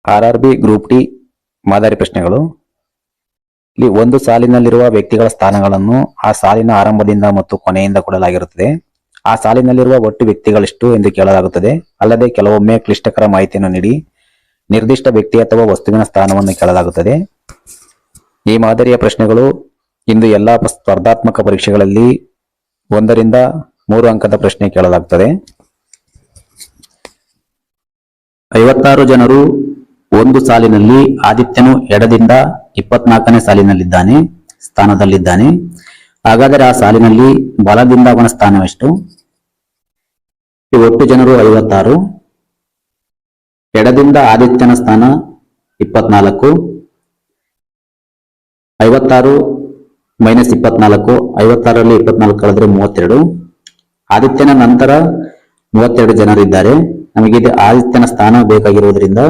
RRB group D ಮಾದರಿ ಪ್ರಶ್ನೆಗಳು. ಇಲ್ಲಿ ಒಂದು ಸಾಲಿನಲ್ಲಿರುವ ವ್ಯಕ್ತಿಗಳ ಸ್ಥಾನಗಳನ್ನು ಆ ಸಾಲಿನ ಆರಂಭದಿಂದ ಮತ್ತು ಕೊನೆಯಿಂದ ಕೊಡಲಾಗಿರುತ್ತದೆ. ಆ ಸಾಲಿನಲ್ಲಿರುವ ಒಟ್ಟು ವ್ಯಕ್ತಿಗಳೆಷ್ಟು ಎಂದು ಕೇಳಲಾಗುತ್ತದೆ. ಅಲ್ಲದೆ ಕೆಲವೊಮ್ಮೆ ಕ್ಲಿಷ್ಟಕರ ಮಾಹಿತಿಯನ್ನು ನೀಡಿ ನಿರ್ದಿಷ್ಟ ವ್ಯಕ್ತಿ ಅಥವಾ ವಸ್ತುವಿನ ಸ್ಥಾನವನ್ನು ಕೇಳಲಾಗುತ್ತದೆ. ಈ ಮಾದರಿಯ ಪ್ರಶ್ನೆಗಳು ಇಂದು ಎಲ್ಲಾ ಸ್ಪರ್ಧಾತ್ಮಕ ಪರೀಕ್ಷೆಗಳಲ್ಲಿ 1 ರಿಂದ 3 ಅಂಕದ ಪ್ರಶ್ನೆ ಕೇಳಲಾಗುತ್ತದೆ. 56 ಜನರು ಒಂದು ಸಾಲಿನಲ್ಲಿ ಆದಿತ್ಯನು ಎಡದಿಂದ 24ನೇ ಸಾಲಿನಲ್ಲಿದ್ದಾನೆ ಸ್ಥಾನದಲ್ಲಿದ್ದಾನೆ. ಹಾಗಾದರೆ ಆ ಸಾಲಿನಲ್ಲಿ ಬಲದಿಂದ ಅವನ ಸ್ಥಾನವೆಷ್ಟು? ಈ ಒಟ್ಟು ಜನರು 56. ಎಡದಿಂದ ಆದಿತ್ಯನ ಸ್ಥಾನ 24. 56 ಮೈನಸ್ 24. 56ರಲ್ಲಿ 24 ಕಳೆದ್ರೆ 32. ಆದಿತ್ಯನ ನಂತರ 32 ಜನರಿದ್ದಾರೆ. ನಮಗೆ ಆದಿತ್ಯನ ಸ್ಥಾನ ಬೇಕಾಗಿರುವುದರಿಂದ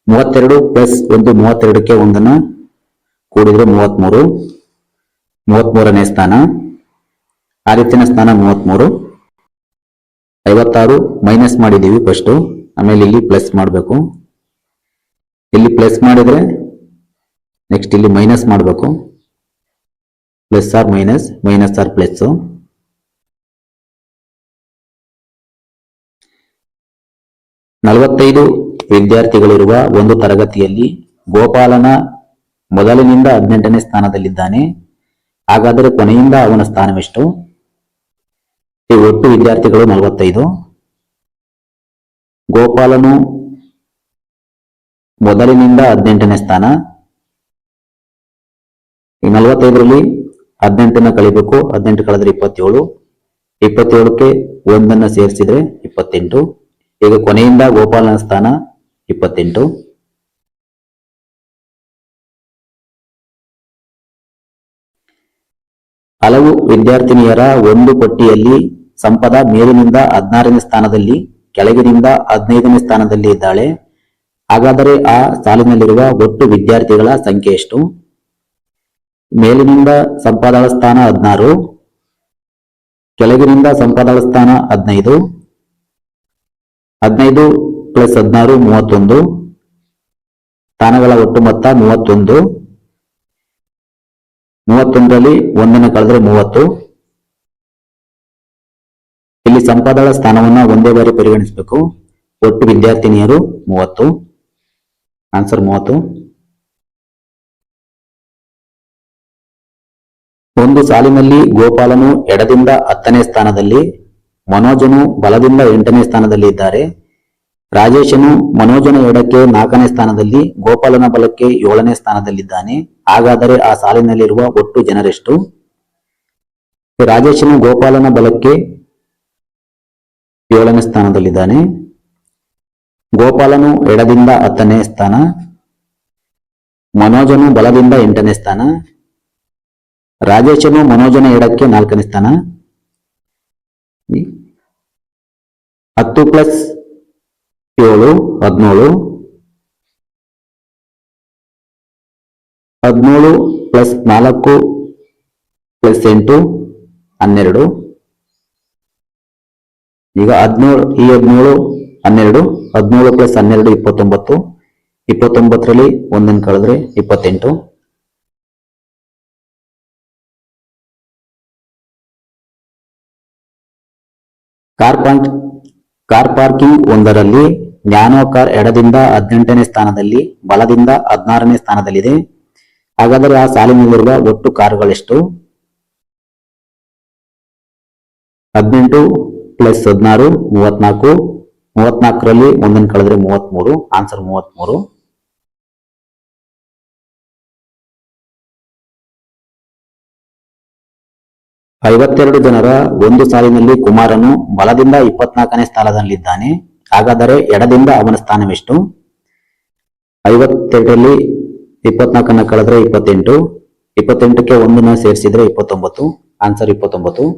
32 ಪ್ಲಸ್ 1 32ಕ್ಕೆ 1 ಕೂಡಿದ್ರೆ 33. 33ನೇ ಸ್ಥಾನ ಆದಿತ್ಯನ ಸ್ಥಾನ 33. 56 ಮೈನಸ್ ಮಾಡಿದ್ದೀವಿ ಫಸ್ಟ್, ಆಮೇಲೆ ಇಲ್ಲಿ ಪ್ಲಸ್ ಮಾಡಬೇಕು. ಇಲ್ಲಿ ಪ್ಲಸ್ ಮಾಡಿದ್ರೆ ನೆಕ್ಸ್ಟ್ ಇಲ್ಲಿ ಮೈನಸ್ ಮಾಡಬೇಕು. Plus or minus, minus or plus. 45 ವಿದ್ಯಾರ್ಥಿಗಳಿರುವ ಒಂದು ತರಗತಿಯಲ್ಲಿ ಗೋಪಾಲನ ಮೊದಲಿನಿಂದ 18ನೇ ಸ್ಥಾನದಲ್ಲಿದ್ದಾನೆ. ಹಾಗಾದರೆ ಕೊನೆಯಿಂದ ಅವನ ಸ್ಥಾನವೆಷ್ಟು? ಈ ಒಟ್ಟು ವಿದ್ಯಾರ್ಥಿಗಳು 45. ಗೋಪಾಲನು ಮೊದಲಿನಿಂದ 18ನೇ ಸ್ಥಾನ. ಈ 45ರಲ್ಲಿ 18ನ ಕಳಿಬೇಕು. 18 ಕಳೆದ್ರೆ 27. 27ಕ್ಕೆ 1 ಸೇರಿಸಿದ್ರೆ 28. ಈಗ ಕೊನೆಯಿಂದ ಗೋಪಾಲನ ಸ್ಥಾನ 28. ಹಲವು ವಿದ್ಯಾರ್ಥಿನಿಯರ ಒಂದು ಪಟ್ಟಿಯಲ್ಲಿ ಸಂಪದ ಮೇಲಿನಿಂದ 16ನೇ ಸ್ಥಾನದಲ್ಲಿ ಕೆಳಗಿನಿಂದ 15ನೇ ಸ್ಥಾನದಲ್ಲಿ ಇದ್ದಾಳೆ. ಹಾಗಾದರೆ ಆ ಸಾಲಿನಲ್ಲಿರುವ ಒಟ್ಟು ವಿದ್ಯಾರ್ಥಿಗಳ ಸಂಖ್ಯೆ ಎಷ್ಟು? ಮೇಲಿನಿಂದ ಸಂಪಾದಳ ಸ್ಥಾನ 16, ಕೆಳಗಿನಿಂದ ಸಂಪಾದಳ ಸ್ಥಾನ 15. 15 ಪ್ಲಸ್ 16 31. ಸ್ಥಾನಗಳ ಒಟ್ಟು ಮೊತ್ತ 31. 31ರಲ್ಲಿ 1 ಕಳೆದ್ರೆ 30. ಇಲ್ಲಿ ಸಂಪಾದಳ ಸ್ಥಾನವನ್ನ ಒಂದೇ ಬಾರಿ ಪರಿಗಣಿಸಬೇಕು. ಒಟ್ಟು ವಿದ್ಯಾರ್ಥಿನಿಯರು 30. ಆನ್ಸರ್ 30. ಒಂದು ಸಾಲಿನಲ್ಲಿ ಗೋಪಾಲನು ಎಡದಿಂದ 10ನೇ ಸ್ಥಾನದಲ್ಲಿ, ಮನೋಜನು ಬಲದಿಂದ 8ನೇ ಸ್ಥಾನದಲ್ಲಿ ಇದ್ದಾರೆ. ರಾಜೇಶನು ಮನೋಜನ ಎಡಕ್ಕೆ 4ನೇ ಸ್ಥಾನದಲ್ಲಿ, ಗೋಪಾಲನ ಬಲಕ್ಕೆ 7ನೇ ಸ್ಥಾನದಲ್ಲಿದ್ದಾನೆ. ಹಾಗಾದರೆ ಆ ಸಾಲಿನಲ್ಲಿರುವ ಒಟ್ಟು ಜನರೆಷ್ಟು? ರಾಜೇಶನು ಗೋಪಾಲನ ಬಲಕ್ಕೆ 7ನೇ ಸ್ಥಾನದಲ್ಲಿದ್ದಾನೆ. ಗೋಪಾಲನು ಎಡದಿಂದ 10ನೇ ಸ್ಥಾನ, ಮನೋಜನು ಬಲದಿಂದ 8ನೇ ಸ್ಥಾನ, ರಾಜೇಶನು ಮನೋಜನ ಎಡಕ್ಕೆ 4ನೇ ಸ್ಥಾನ. 10 ಪ್ಲಸ್ 7 17. 17 plus 4 plus 8 12. ಈಗ 17 ಈ 17 12. 17 ಪ್ಲಸ್ 12 29. 29ರಲ್ಲಿ 1 ಕಳೆದ್ರೆ 28. ಕಾರ್ ಪಾರ್ಕಿಂಗ್ ಒಂದರಲ್ಲಿ ನ್ಯಾನೋ ಕಾರ್ ಎಡದಿಂದ 18ನೇ ಸ್ಥಾನದಲ್ಲಿ, ಬಲದಿಂದ 16ನೇ ಸ್ಥಾನದಲ್ಲಿದೆ. ಹಾಗಾದರೆ ಆ ಸಾಲಿನಲ್ಲಿರುವ ಒಟ್ಟು ಕಾರುಗಳೆಷ್ಟು? 18 ಪ್ಲಸ್ 16 34. 34ರಲ್ಲಿ 1 ಕಳೆದ್ರೆ 33. ಆನ್ಸರ್ 33. ಐವತ್ತೆರಡು ಜನರ ಒಂದು ಸಾಲಿನಲ್ಲಿ ಕುಮಾರನು ಬಲದಿಂದ 24ನೇ ಸ್ಥಾನದಲ್ಲಿದ್ದಾನೆ. ಹಾಗಾದರೆ ಎಡದಿಂದ ಅವನ ಸ್ಥಾನವೆಷ್ಟು? 52ರಲ್ಲಿ 24ನ್ನ ಕಳೆದ್ರೆ 28. 28ಕ್ಕೆ 1 ಸೇರಿಸಿದ್ರೆ 29. ಆನ್ಸರ್ 29.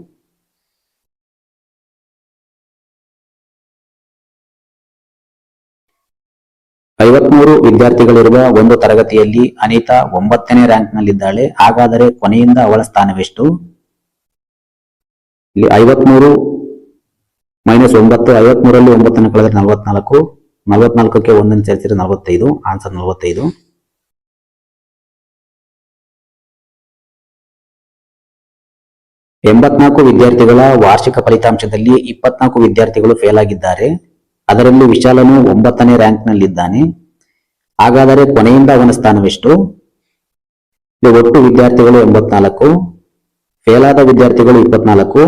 ಐವತ್ಮೂರು ವಿದ್ಯಾರ್ಥಿಗಳಿರುವ ಒಂದು ತರಗತಿಯಲ್ಲಿ ಅನಿತಾ 9ನೇ ರ್ಯಾಂಕ್ನಲ್ಲಿದ್ದಾಳೆ. ಹಾಗಾದರೆ ಕೊನೆಯಿಂದ ಅವಳ ಸ್ಥಾನವೆಷ್ಟು? ಇಲ್ಲಿ 53 ಮೈನಸ್ 9. 53ರಲ್ಲಿ 9 ಕಳೆದ್ರೆ 44. 44ಕ್ಕೆ 1 ಸೇರಿಸಿದ್ರೆ 45. ಆನ್ಸರ್ 45. ಎಂಬತ್ನಾಲ್ಕು ವಿದ್ಯಾರ್ಥಿಗಳ ವಾರ್ಷಿಕ ಫಲಿತಾಂಶದಲ್ಲಿ 24 ವಿದ್ಯಾರ್ಥಿಗಳು ಫೇಲ್ ಆಗಿದ್ದಾರೆ. ಅದರಲ್ಲಿ ವಿಶಾಲನು 9ನೇ ರ್ಯಾಂಕ್ನಲ್ಲಿದ್ದಾನೆ. ಹಾಗಾದರೆ ಕೊನೆಯಿಂದ ಅವನ ಸ್ಥಾನವೆಷ್ಟು? ಒಟ್ಟು ವಿದ್ಯಾರ್ಥಿಗಳು 84, ಫೇಲ್ ಆದ ವಿದ್ಯಾರ್ಥಿಗಳು 24.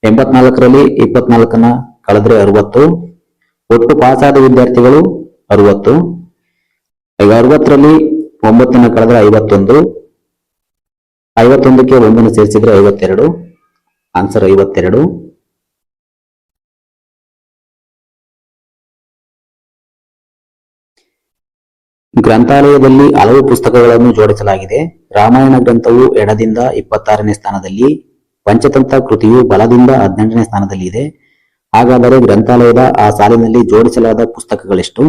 84ರಲ್ಲಿ 24ನ ಕಳೆದ್ರೆ 60. ಒಟ್ಟು ಪಾಸ್ ಆದ ವಿದ್ಯಾರ್ಥಿಗಳು 60. ಈಗ 60ರಲ್ಲಿ 9ನ ಕಳೆದ್ರೆ 51. 51ಕ್ಕೆ 1 ಸೇರಿಸಿದ್ರೆ 52. ಆನ್ಸರ್ 52. ಗ್ರಂಥಾಲಯದಲ್ಲಿ ಹಲವು ಪುಸ್ತಕಗಳನ್ನು ಜೋಡಿಸಲಾಗಿದೆ. ರಾಮಾಯಣ ಗ್ರಂಥವು ಎಡದಿಂದ 26ನೇ ಸ್ಥಾನದಲ್ಲಿ, ಪಂಚತಂತ್ರ ಕೃತಿಯು ಬಲದಿಂದ 18ನೇ ಸ್ಥಾನದಲ್ಲಿ ಇದೆ. ಹಾಗಾದರೆ ಗ್ರಂಥಾಲಯದ ಆ ಸಾಲಿನಲ್ಲಿ ಜೋಡಿಸಲಾದ ಪುಸ್ತಕಗಳೆಷ್ಟು?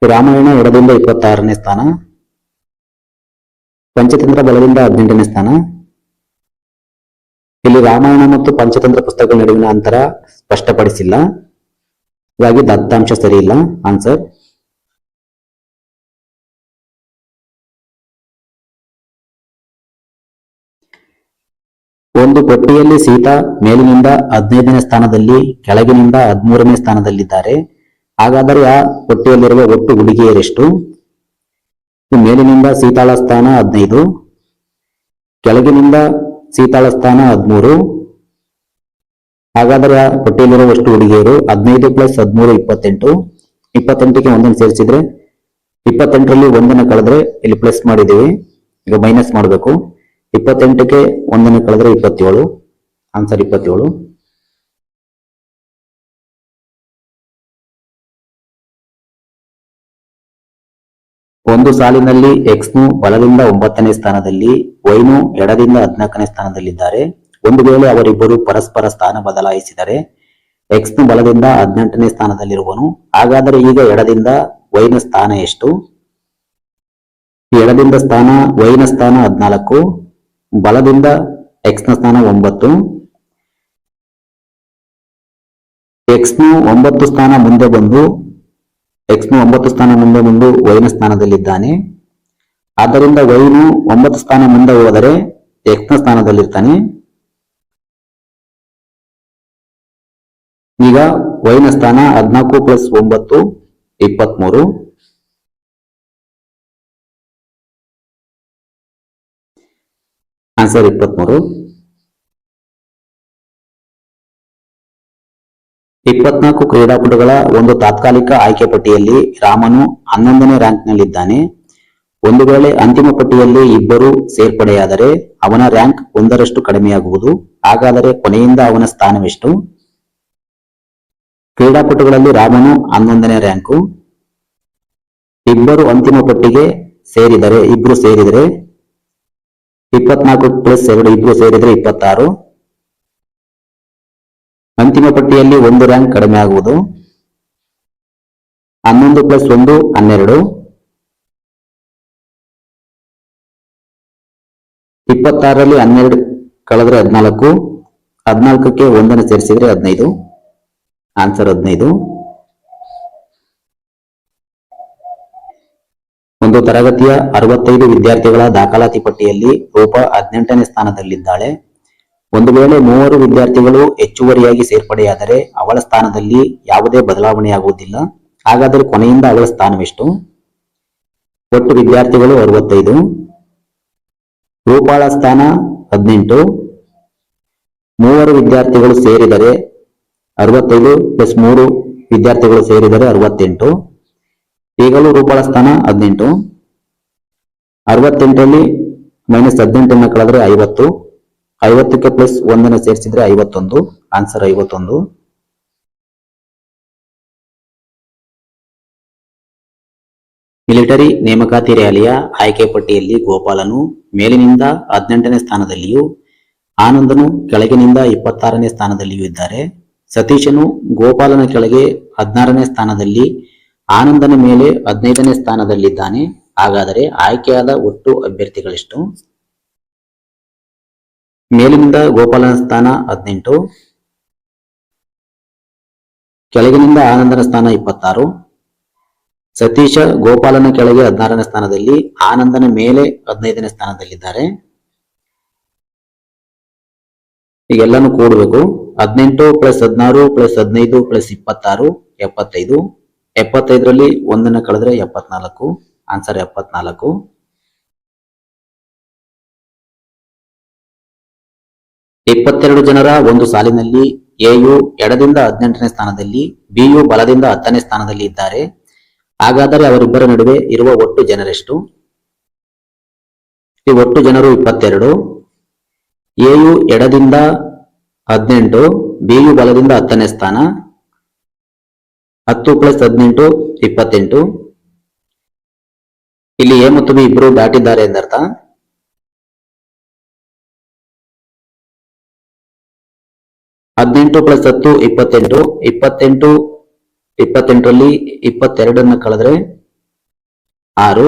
ರಾಮಾಯಣ ಎಡದಿಂದ 26ನೇ ಸ್ಥಾನ, ಪಂಚತಂತ್ರ ಬಲದಿಂದ 18ನೇ ಸ್ಥಾನ. ಇಲ್ಲಿ ರಾಮಾಯಣ ಮತ್ತು ಪಂಚತಂತ್ರ ಪುಸ್ತಕಗಳ ನಡುವಿನ ಅಂತರ ಸ್ಪಷ್ಟಪಡಿಸಿಲ್ಲ, ಹೀಗಾಗಿ ದತ್ತಾಂಶ ಸರಿ ಇಲ್ಲ. ಆನ್ಸರ್ ಒಂದು ಪಟ್ಟಿಯಲ್ಲಿ ಸೀತಾ ಮೇಲಿನಿಂದ 15ನೇ ಸ್ಥಾನದಲ್ಲಿ, ಕೆಳಗಿನಿಂದ 13ನೇ ಸ್ಥಾನದಲ್ಲಿದ್ದಾರೆ. ಹಾಗಾದರೆ ಆ ಪಟ್ಟಿಯಲ್ಲಿರುವ ಒಟ್ಟು ಹುಡುಗಿಯರೆಷ್ಟು? ಮೇಲಿನಿಂದ ಸೀತಾಳ ಸ್ಥಾನ 15, ಕೆಳಗಿನಿಂದ ಸೀತಾಳ ಸ್ಥಾನ 13. ಹಾಗಾದರೆ ಆ ಪಟ್ಟಿಯಲ್ಲಿರುವ ಅಷ್ಟು ಹುಡುಗಿಯರು 15 + 13 28. 28ಕ್ಕೆ 1 ಸೇರಿಸಿದ್ರೆ 28ರಲ್ಲಿ 1 ಕಳೆದ್ರೆ ಇಲ್ಲಿ ಪ್ಲಸ್ ಮಾಡಿದ್ದೀವಿ, ಈಗ ಮೈನಸ್ ಮಾಡಬೇಕು. 28ಕ್ಕೆ 1 ಕಳೆದ್ರೆ 27. ಆನ್ಸರ್ 27. ಒಂದು ಸಾಲಿನಲ್ಲಿ ಎಕ್ಸ್ನು ಬಲದಿಂದ 9ನೇ ಸ್ಥಾನದಲ್ಲಿ, ವೈನು ಎಡದಿಂದ 14ನೇ ಸ್ಥಾನದಲ್ಲಿದ್ದಾರೆ. ಒಂದು ವೇಳೆ ಅವರಿಬ್ಬರು ಪರಸ್ಪರ ಸ್ಥಾನ ಬದಲಾಯಿಸಿದರೆ ಎಕ್ಸ್ನು ಬಲದಿಂದ 18ನೇ ಸ್ಥಾನದಲ್ಲಿರುವನು. ಹಾಗಾದರೆ ಈಗ ಎಡದಿಂದ ವೈನ ಸ್ಥಾನ ಎಷ್ಟು? ಎಡದಿಂದ ಸ್ಥಾನ ವೈನ ಸ್ಥಾನ 14, ಬಲದಿಂದ ಎಕ್ಸ್ನ ಸ್ಥಾನ 9. ಎಕ್ಸ್ನು 9 ಸ್ಥಾನ ಮುಂದೆ ಬಂದು ವೈನ ಸ್ಥಾನದಲ್ಲಿದ್ದಾನೆ. ಆದ್ದರಿಂದ ವೈನು 9 ಸ್ಥಾನ ಮುಂದೆ ಹೋದರೆ ಎಕ್ಸ್ನ ಸ್ಥಾನದಲ್ಲಿರ್ತಾನೆ. ಈಗ ವೈನ ಸ್ಥಾನ 14 + 9 23. ಆನ್ಸರ್ 23. 24 ಕ್ರೀಡಾಪಟುಗಳ ಒಂದು ತಾತ್ಕಾಲಿಕ ಆಯ್ಕೆ ಪಟ್ಟಿಯಲ್ಲಿ ರಾಮನು 11ನೇ ರ್ಯಾಂಕ್ನಲ್ಲಿದ್ದಾನೆ. ಒಂದು ವೇಳೆ ಅಂತಿಮ ಪಟ್ಟಿಯಲ್ಲಿ ಇಬ್ಬರು ಸೇರ್ಪಡೆಯಾದರೆ ಅವನ ರ್ಯಾಂಕ್ 1ರಷ್ಟು ಕಡಿಮೆಯಾಗುವುದು. ಹಾಗಾದರೆ ಕೊನೆಯಿಂದ ಅವನ ಸ್ಥಾನವೆಷ್ಟು? ಕ್ರೀಡಾಪಟುಗಳಲ್ಲಿ ರಾಮನು 11ನೇ ರ್ಯಾಂಕು. ಇಬ್ಬರು ಅಂತಿಮ ಪಟ್ಟಿಗೆ ಸೇರಿದರೆ 24 + 2 ಇಬ್ರು ಸೇರಿದರೆ 26. ಅಂತಿಮ ಪಟ್ಟಿಯಲ್ಲಿ 1 ರ್ಯಾಂಕ್ ಕಡಿಮೆ ಆಗುವುದು. 11 + 1 12. 26ರಲ್ಲಿ 12 ಕಳೆದ್ರೆ 14. 14ಕ್ಕೆ 1 ಸೇರಿಸಿದ್ರೆ 15. ಆನ್ಸರ್ 15. ಒಂದು ತರಗತಿಯ 65 ವಿದ್ಯಾರ್ಥಿಗಳ ದಾಖಲಾತಿ ಪಟ್ಟಿಯಲ್ಲಿ ರೂಪ 18ನೇ ಸ್ಥಾನದಲ್ಲಿದ್ದಾಳೆ. ಒಂದು ವೇಳೆ 3 ವಿದ್ಯಾರ್ಥಿಗಳು ಹೆಚ್ಚುವರಿಯಾಗಿ ಸೇರ್ಪಡೆಯಾದರೆ ಅವಳ ಸ್ಥಾನದಲ್ಲಿ ಯಾವುದೇ ಬದಲಾವಣೆಯಾಗುವುದಿಲ್ಲ. ಹಾಗಾದರೆ ಕೊನೆಯಿಂದ ಅವಳ ಸ್ಥಾನವೆಷ್ಟು? ಒಟ್ಟು ವಿದ್ಯಾರ್ಥಿಗಳು 65, ರೂಪಾಳ ಸ್ಥಾನ 18. 3 ವಿದ್ಯಾರ್ಥಿಗಳು ಸೇರಿದರೆ 65 + 3 ವಿದ್ಯಾರ್ಥಿಗಳು ಸೇರಿದರೆ 68. ಈಗಲೂ ರೂಪಾಳ ಸ್ಥಾನ 18. 68ರಲ್ಲಿ -18 ಕಳೆದ್ರೆ 50. 50ಕ್ಕೆ +1 ಸೇರಿಸಿದ್ರೆ 51. ಆನ್ಸರ್ 51. ಮಿಲಿಟರಿ ನೇಮಕಾತಿ ರ್ಯಾಲಿಯ ಆಯ್ಕೆ ಪಟ್ಟಿಯಲ್ಲಿ ಗೋಪಾಲನು ಮೇಲಿನಿಂದ 18ನೇ ಸ್ಥಾನದಲ್ಲಿಯೂ, ಆನಂದನು ಕೆಳಗಿನಿಂದ 26ನೇ ಸ್ಥಾನದಲ್ಲಿಯೂ ಇದ್ದಾರೆ. ಸತೀಶನು ಗೋಪಾಲನ ಕೆಳಗೆ 16ನೇ ಸ್ಥಾನದಲ್ಲಿ, ಆನಂದನ ಮೇಲೆ 15ನೇ ಸ್ಥಾನದಲ್ಲಿದ್ದಾನೆ. ಹಾಗಾದರೆ ಆಯ್ಕೆಯಾದ ಒಟ್ಟು ಅಭ್ಯರ್ಥಿಗಳೆಷ್ಟು? ಮೇಲಿನಿಂದ ಗೋಪಾಲನ ಸ್ಥಾನ 18, ಕೆಳಗಿನಿಂದ ಆನಂದನ ಸ್ಥಾನ 26. ಸತೀಶ ಗೋಪಾಲನ ಕೆಳಗೆ 16ನೇ ಸ್ಥಾನದಲ್ಲಿ, ಆನಂದನ ಮೇಲೆ 15ನೇ ಸ್ಥಾನದಲ್ಲಿದ್ದಾರೆ. ಈಗೆಲ್ಲಾನು ಕೂಡಬೇಕು. 18 + 16 + 15 + 26 75. 75ರಲ್ಲಿ 1 ಕಳೆದ್ರೆ 74. ಆನ್ಸರ್ 74. 22 ಜನರ ಒಂದು ಸಾಲಿನಲ್ಲಿ ಎಯು ಎಡದಿಂದ 18ನೇ ಸ್ಥಾನದಲ್ಲಿ, ಬಿಯು ಬಲದಿಂದ 10ನೇ ಸ್ಥಾನದಲ್ಲಿ ಇದ್ದಾರೆ. ಹಾಗಾದರೆ ಅವರಿಬ್ಬರ ನಡುವೆ ಇರುವ ಒಟ್ಟು ಜನರೆಷ್ಟು? ಈ ಒಟ್ಟು ಜನರು 22. ಎಯು ಎಡದಿಂದ 18, ಬಿಯು ಬಲದಿಂದ 10ನೇ ಸ್ಥಾನ. 10 + 18 28. ಇಲ್ಲಿ ಎ ಮತ್ತು ಬಿ ಇಬ್ಬರು ದಾಟಿದ್ದಾರೆ ಎಂದರ್ಥ. ಹದಿನೆಂಟು + 10 28. 28 28ರಲ್ಲಿ 22 ಕಳೆದ್ರೆ 6.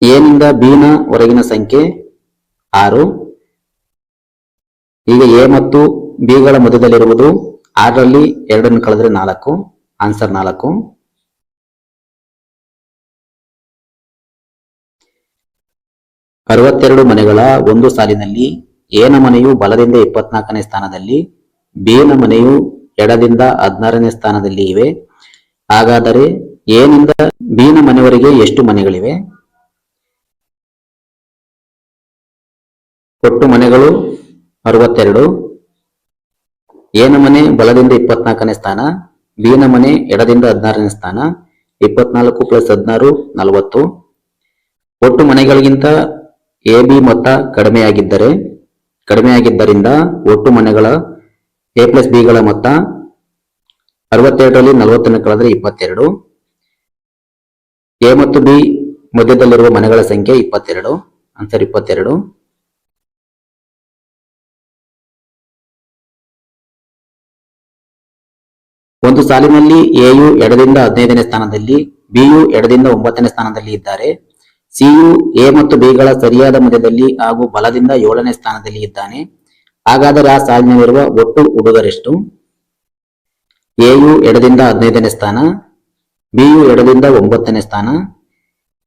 ಎ ನಿಂದ ಬಿ ನ ಹೊರಗಿನ ಸಂಖ್ಯೆ 6. ಈಗ ಎ ಮತ್ತು ಬಿ ಗಳ ಮಧ್ಯದಲ್ಲಿರುವುದು 6ರಲ್ಲಿ 2 ಕಳೆದ್ರೆ 4. ಆನ್ಸರ್ 4. 62 ಮನೆಗಳ ಒಂದು ಸಾಲಿನಲ್ಲಿ ಎ ನ ಮನೆಯು ಬಲದಿಂದ 24ನೇ ಸ್ಥಾನದಲ್ಲಿ, ಬಿ ನ ಮನೆಯು ಎಡದಿಂದ 16ನೇ ಸ್ಥಾನದಲ್ಲಿ ಇವೆ. ಹಾಗಾದರೆ ಎ ನಿಂದ ಬಿ ನ ಮನೆಯವರೆಗೆ ಎಷ್ಟು ಮನೆಗಳಿವೆ? ಒಟ್ಟು ಮನೆಗಳು 62. ಎ ನ ಮನೆ ಬಲದಿಂದ 24ನೇ ಸ್ಥಾನ, ಬಿ ನ ಮನೆ ಎಡದಿಂದ 16ನೇ ಸ್ಥಾನ. 24 + 16 40. ಒಟ್ಟು ಮನೆಗಳಿಗಿಂತ ಎ ಬಿ ಮೊತ್ತ ಕಡಿಮೆಯಾಗಿದ್ದರಿಂದ ಒಟ್ಟು ಮನೆಗಳ ಎ + ಬಿ ಗಳ ಮೊತ್ತ 62ರಲ್ಲಿ 40 ಕಳೆದ್ರೆ 22. ಎ ಮತ್ತು ಬಿ ಮಧ್ಯದಲ್ಲಿರುವ ಮನೆಗಳ ಸಂಖ್ಯೆ 22. ಆನ್ಸರ್ 22. ಒಂದು ಸಾಲಿನಲ್ಲಿ ಎಯು ಎಡದಿಂದ 15ನೇ ಸ್ಥಾನದಲ್ಲಿ, ಬಿಯು ಎಡದಿಂದ 9ನೇ ಸ್ಥಾನದಲ್ಲಿ ಇದ್ದಾರೆ. ಸಿಯು ಎ ಮತ್ತು ಬಿ ಗಳ ಸರಿಯಾದ ಮಧ್ಯದಲ್ಲಿ ಹಾಗೂ ಬಲದಿಂದ 7ನೇ ಸ್ಥಾನದಲ್ಲಿ ಇದ್ದಾನೆ. ಹಾಗಾದರೆ ಆ ಸಾಲಿನಲ್ಲಿರುವ ಒಟ್ಟು ಹುಡುಗರೆಷ್ಟು? ಎಯು ಎಡದಿಂದ 15ನೇ ಸ್ಥಾನ, ಬಿಯು ಎಡದಿಂದ 9ನೇ ಸ್ಥಾನ,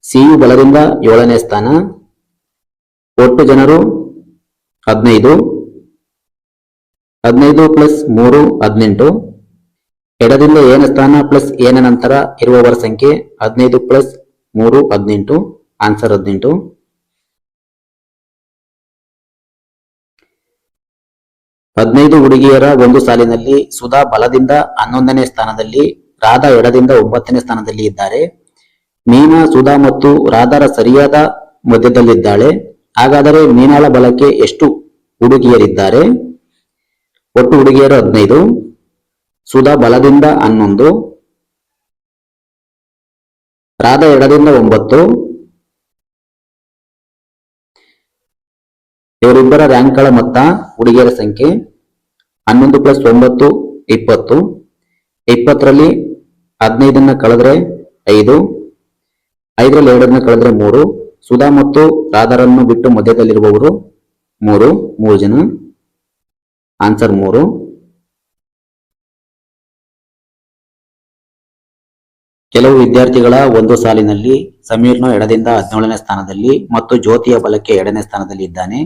ಸಿಯು ಬಲದಿಂದ 7ನೇ ಸ್ಥಾನ. ಒಟ್ಟು ಜನರು 15. 15 + 3 18. ಎಡದಿಂದ ಎ ನ ಸ್ಥಾನ ಪ್ಲಸ್ ಎ ನ ನಂತರ ಇರುವವರ ಸಂಖ್ಯೆ 15 + 3 18. ಆನ್ಸರ್ 18. 15 ಹುಡುಗಿಯರ ಒಂದು ಸಾಲಿನಲ್ಲಿ ಸುಧಾ ಬಲದಿಂದ 11ನೇ ಸ್ಥಾನದಲ್ಲಿ, ರಾಧಾ ಎಡದಿಂದ 9ನೇ ಸ್ಥಾನದಲ್ಲಿ ಇದ್ದಾರೆ. ಮೀನಾ ಸುಧಾ ಮತ್ತು ರಾಧಾರ ಸರಿಯಾದ ಮಧ್ಯದಲ್ಲಿದ್ದಾಳೆ. ಹಾಗಾದರೆ ಮೀನಾಳ ಬಲಕ್ಕೆ ಎಷ್ಟು ಹುಡುಗಿಯರಿದ್ದಾರೆ? ಒಟ್ಟು ಹುಡುಗಿಯರು 15. ಸುಧಾ ಬಲದಿಂದ 11, ರಾಧಾ ಎಡದಿಂದ 9. ಇವರಿಬ್ಬರ ರ್ಯಾಂಕ್ಗಳ ಮೊತ್ತ ಹುಡುಗಿಯರ ಸಂಖ್ಯೆ 11 + 9 20. 20ರಲ್ಲಿ 15 ಕಳೆದ್ರೆ 5, 5ರಲ್ಲಿ 2 ಕಳೆದ್ರೆ 3. ಸುಧಾ ಮತ್ತು ರಾಧಾರನ್ನು ಬಿಟ್ಟು ಮಧ್ಯದಲ್ಲಿರುವವರು 3 ಜನ. ಆನ್ಸರ್ 3. ಕೆಲವು ವಿದ್ಯಾರ್ಥಿಗಳ ಒಂದು ಸಾಲಿನಲ್ಲಿ ಸಮೀರ್ನು ಎಡದಿಂದ 17ನೇ ಸ್ಥಾನದಲ್ಲಿ ಮತ್ತು ಜ್ಯೋತಿಯ ಬಲಕ್ಕೆ 2ನೇ ಸ್ಥಾನದಲ್ಲಿ ಇದ್ದಾನೆ.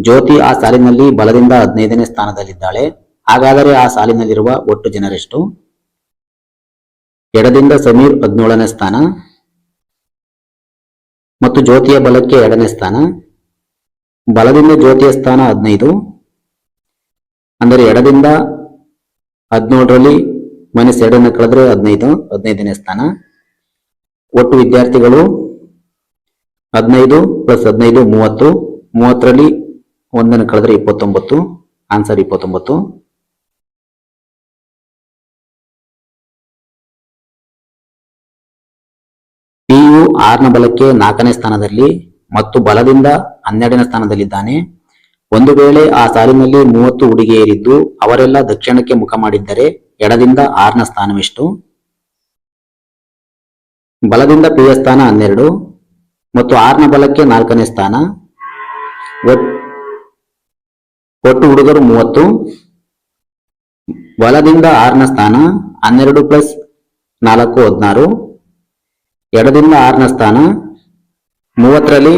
ಜ್ಯೋತಿ ಆ ಸಾಲಿನಲ್ಲಿ ಬಲದಿಂದ 15ನೇ ಸ್ಥಾನದಲ್ಲಿದ್ದಾಳೆ. ಹಾಗಾದರೆ ಆ ಸಾಲಿನಲ್ಲಿರುವ ಒಟ್ಟು ಜನರೆಷ್ಟು? ಎಡದಿಂದ ಸಮೀರ್ 17ನೇ ಸ್ಥಾನ ಮತ್ತು ಜ್ಯೋತಿಯ ಬಲಕ್ಕೆ 2ನೇ ಸ್ಥಾನ. ಬಲದಿಂದ ಜ್ಯೋತಿಯ ಸ್ಥಾನ 15. ಅಂದರೆ ಎಡದಿಂದ 17ರಲ್ಲಿ -2 ಕಳೆದ್ರೆ 15ನೇ ಸ್ಥಾನ. ಒಟ್ಟು ವಿದ್ಯಾರ್ಥಿಗಳು 15 + 15 30. 30ರಲ್ಲಿ 1 ಕಳೆದ್ರೆ 29. ಆನ್ಸರ್ 29. ಪಿಯು 6ನ ಬಲಕ್ಕೆ 4ನೇ ಸ್ಥಾನದಲ್ಲಿ ಮತ್ತು ಬಲದಿಂದ 12ನೇ ಸ್ಥಾನದಲ್ಲಿದ್ದಾನೆ. ಒಂದು ವೇಳೆ ಆ ಸಾಲಿನಲ್ಲಿ 30 ಹುಡುಗಿಯರಿದ್ದು ಅವರೆಲ್ಲ ದಕ್ಷಿಣಕ್ಕೆ ಮುಖ ಮಾಡಿದ್ದರೆ ಎಡದಿಂದ 6ನ ಸ್ಥಾನವೆಷ್ಟು? ಬಲದಿಂದ ಪಿಯ ಸ್ಥಾನ 12 ಮತ್ತು 6ನ ಬಲಕ್ಕೆ 4ನೇ ಸ್ಥಾನ. ಒಟ್ಟು ಹುಡುಗರು 30. ಬಲದಿಂದ 6ನ ಸ್ಥಾನ 12 ಪ್ಲಸ್ 4 16. ಎಡದಿಂದ 6ನ ಸ್ಥಾನ 30ರಲ್ಲಿ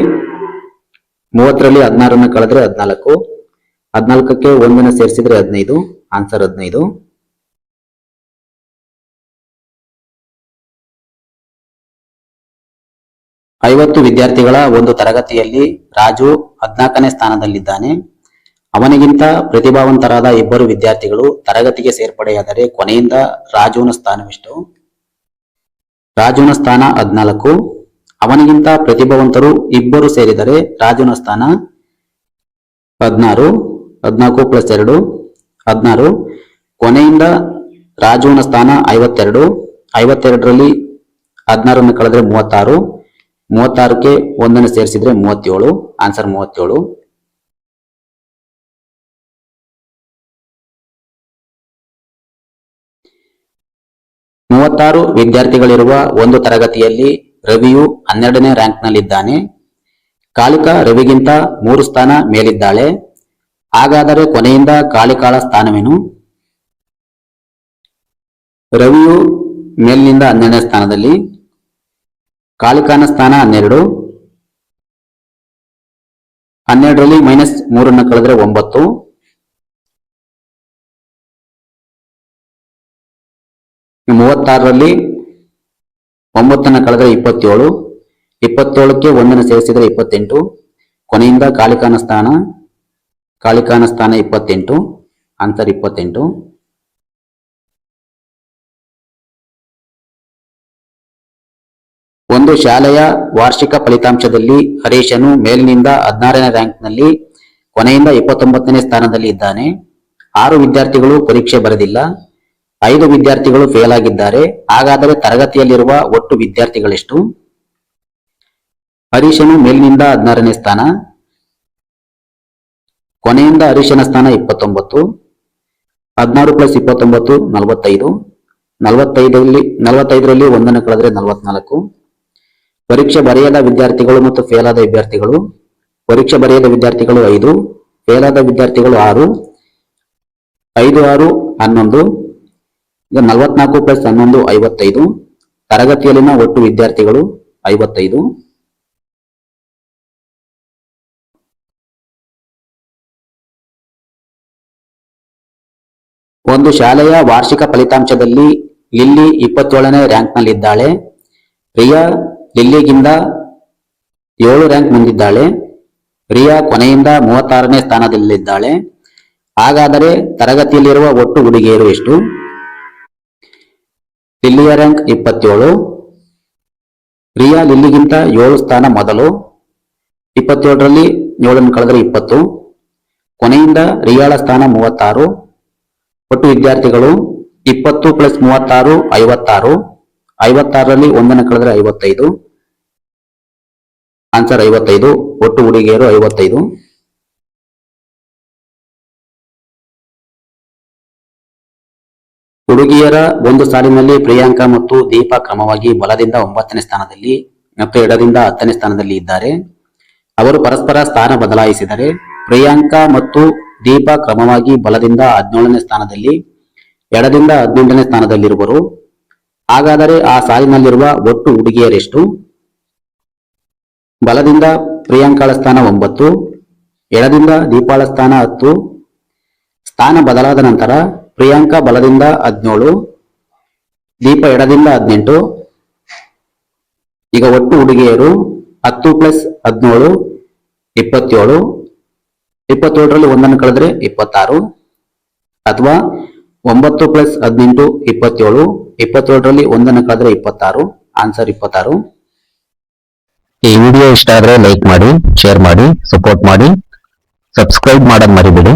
16ನ್ನ ಕಳೆದ್ರೆ 14. 14ಕ್ಕೆ 1ನ ಸೇರಿಸಿದ್ರೆ 15. ಆನ್ಸರ್ 15. ಐವತ್ತು ವಿದ್ಯಾರ್ಥಿಗಳ ಒಂದು ತರಗತಿಯಲ್ಲಿ ರಾಜು 14ನೇ ಸ್ಥಾನದಲ್ಲಿದ್ದಾನೆ. ಅವನಿಗಿಂತ ಪ್ರತಿಭಾವಂತರಾದ ಇಬ್ಬರು ವಿದ್ಯಾರ್ಥಿಗಳು ತರಗತಿಗೆ ಸೇರ್ಪಡೆಯಾದರೆ ಕೊನೆಯಿಂದ ರಾಜುವಿನ ಸ್ಥಾನವೆಷ್ಟು? ರಾಜುವಿನ ಸ್ಥಾನ 14. ಅವನಿಗಿಂತ ಪ್ರತಿಭಾವಂತರು ಇಬ್ಬರು ಸೇರಿದರೆ ರಾಜುವಿನ ಸ್ಥಾನ 16. 14 ಪ್ಲಸ್ 2 16. ಕೊನೆಯಿಂದ ರಾಜುವಿನ ಸ್ಥಾನ 52. 52ರಲ್ಲಿ 16ನ್ನು ಕಳೆದ್ರೆ 36. 36ಕ್ಕೆ 1ನ್ನು ಸೇರಿಸಿದ್ರೆ 37. ಆನ್ಸರ್ 37. ಮೂವತ್ತಾರು ವಿದ್ಯಾರ್ಥಿಗಳಿರುವ ಒಂದು ತರಗತಿಯಲ್ಲಿ ರವಿಯು 12ನೇ ರ್ಯಾಂಕ್ನಲ್ಲಿದ್ದಾನೆ. ಕಾಳಿಕಾ ರವಿಗಿಂತ 3 ಸ್ಥಾನ ಮೇಲಿದ್ದಾಳೆ. ಹಾಗಾದರೆ ಕೊನೆಯಿಂದ ಕಾಳಿಕಾಳ ಸ್ಥಾನವೇನು? ರವಿಯು ಮೇಲಿನಿಂದ 12ನೇ ಸ್ಥಾನದಲ್ಲಿ, ಕಾಳಿಕಾನ ಸ್ಥಾನ 12. 12ರಲ್ಲಿ -3ನ್ನು ಕಳೆದ್ರೆ 9. 36ರಲ್ಲಿ 9ನ್ನು ಕಳೆದ್ರೆ 27. 27ಕ್ಕೆ 1ನ್ನು ಸೇರಿಸಿದ್ರೆ 28. ಕೊನೆಯಿಂದ ಕಾಳಿಕಾನ ಸ್ಥಾನ 28. ಆನ್ಸರ್ 28. ಒಂದು ಶಾಲೆಯ ವಾರ್ಷಿಕ ಫಲಿತಾಂಶದಲ್ಲಿ ಹರೀಶನು ಮೇಲಿನಿಂದ 16ನೇ ರ್ಯಾಂಕ್ನಲ್ಲಿ ಕೊನೆಯಿಂದ 29ನೇ ಸ್ಥಾನದಲ್ಲಿ ಇದ್ದಾನೆ. 6 ವಿದ್ಯಾರ್ಥಿಗಳು ಪರೀಕ್ಷೆ ಬರೆದಿಲ್ಲ. 5 ವಿದ್ಯಾರ್ಥಿಗಳು ಫೇಲ್ ಆಗಿದ್ದಾರೆ. ಹಾಗಾದರೆ ತರಗತಿಯಲ್ಲಿರುವ ಒಟ್ಟು ವಿದ್ಯಾರ್ಥಿಗಳೆಷ್ಟು? ಹರೀಶನು ಮೇಲಿನಿಂದ 16ನೇ ಸ್ಥಾನ, ಕೊನೆಯಿಂದ ಹರೀಶನ ಸ್ಥಾನ 29. 16 ಪ್ಲಸ್ 29 45. 45ರಲ್ಲಿ 1ನ್ನು ಕಳೆದ್ರೆ 44. ಪರೀಕ್ಷೆ ಬರೆಯದ ವಿದ್ಯಾರ್ಥಿಗಳು ಮತ್ತು ಫೇಲ್ ಆದ ವಿದ್ಯಾರ್ಥಿಗಳು. ಪರೀಕ್ಷೆ ಬರೆಯದ ವಿದ್ಯಾರ್ಥಿಗಳು 5, ಫೇಲ್ ಆದ ವಿದ್ಯಾರ್ಥಿಗಳು 6. 5 6 11. ಈಗ 44 ಪ್ಲಸ್ 11 55. ತರಗತಿಯಲ್ಲಿನ ಒಟ್ಟು ವಿದ್ಯಾರ್ಥಿಗಳು 55. ಒಂದು ಶಾಲೆಯ ವಾರ್ಷಿಕ ಫಲಿತಾಂಶದಲ್ಲಿ ಲಿಲ್ಲಿ 27ನೇ ರ್ಯಾಂಕ್ನಲ್ಲಿದ್ದಾಳೆ. ರಿಯಾ ಲಿಲ್ಲಿಗಿಂತ 7 ರ್ಯಾಂಕ್ ಮುಂದಿದ್ದಾಳೆ. ರಿಯಾ ಕೊನೆಯಿಂದ 36ನೇ ಸ್ಥಾನದಲ್ಲಿದ್ದಾಳೆ. ಹಾಗಾದರೆ ತರಗತಿಯಲ್ಲಿರುವ ಒಟ್ಟು ಹುಡುಗಿಯರು ಎಷ್ಟು? ಲಿಲ್ಲಿಯ ರ್ಯಾಂಕ್ 27. ರಿಯಾ ಲಿಲ್ಲಿಗಿಂತ 7 ಸ್ಥಾನ ಮೊದಲು. 27ರಲ್ಲಿ 7ನ್ನು ಕಳೆದರೆ 20. ಕೊನೆಯಿಂದ ರಿಯಾಳ ಸ್ಥಾನ 36. ಒಟ್ಟು ವಿದ್ಯಾರ್ಥಿಗಳು 20 ಪ್ಲಸ್ 36 56. 56ರಲ್ಲಿ 1ನ್ನು ಕಳೆದರೆ 55. ಆನ್ಸರ್ 55. ಒಟ್ಟು ಹುಡುಗಿಯರು 55. ಹುಡುಗಿಯರ ಒಂದು ಸಾಲಿನಲ್ಲಿ ಪ್ರಿಯಾಂಕಾ ಮತ್ತು ದೀಪಾ ಕ್ರಮವಾಗಿ ಬಲದಿಂದ 9ನೇ ಸ್ಥಾನದಲ್ಲಿ ಮತ್ತು ಎಡದಿಂದ 10ನೇ ಸ್ಥಾನದಲ್ಲಿ ಇದ್ದಾರೆ. ಅವರು ಪರಸ್ಪರ ಸ್ಥಾನ ಬದಲಾಯಿಸಿದರೆ ಪ್ರಿಯಾಂಕಾ ಮತ್ತು ದೀಪಾ ಕ್ರಮವಾಗಿ ಬಲದಿಂದ 17ನೇ ಸ್ಥಾನದಲ್ಲಿ, ಎಡದಿಂದ 18ನೇ ಸ್ಥಾನದಲ್ಲಿರುವರು. ಹಾಗಾದರೆ ಆ ಸಾಲಿನಲ್ಲಿರುವ ಒಟ್ಟು ಹುಡುಗಿಯರೆಷ್ಟು? ಬಲದಿಂದ ಪ್ರಿಯಾಂಕಾಳ ಸ್ಥಾನ 9, ಎಡದಿಂದ ದೀಪಾಳ ಸ್ಥಾನ 10. ಸ್ಥಾನ ಬದಲಾದ ನಂತರ ಪ್ರಿಯಾಂಕಾ ಬಲದಿಂದ 17, ದೀಪ ಎಡದಿಂದ 18. ಈಗ ಒಟ್ಟು ಹುಡುಗಿಯರು 10 ಪ್ಲಸ್ 17 27. 27ರಲ್ಲಿ 1ನ್ನು ಕಳೆದ್ರೆ 26. ಅಥವಾ 9 ಪ್ಲಸ್ 18 27. 27ರಲ್ಲಿ 1ನ್ನು ಕಳೆದ್ರೆ 26. ಆನ್ಸರ್ 26. ಈ ವಿಡಿಯೋ ಇಷ್ಟ ಆದ್ರೆ ಲೈಕ್ ಮಾಡಿ, ಶೇರ್ ಮಾಡಿ, ಸಪೋರ್ಟ್ ಮಾಡಿ, ಸಬ್ಸ್ಕ್ರೈಬ್ ಮಾಡೋದು ಮರಿಬೇಡಿ.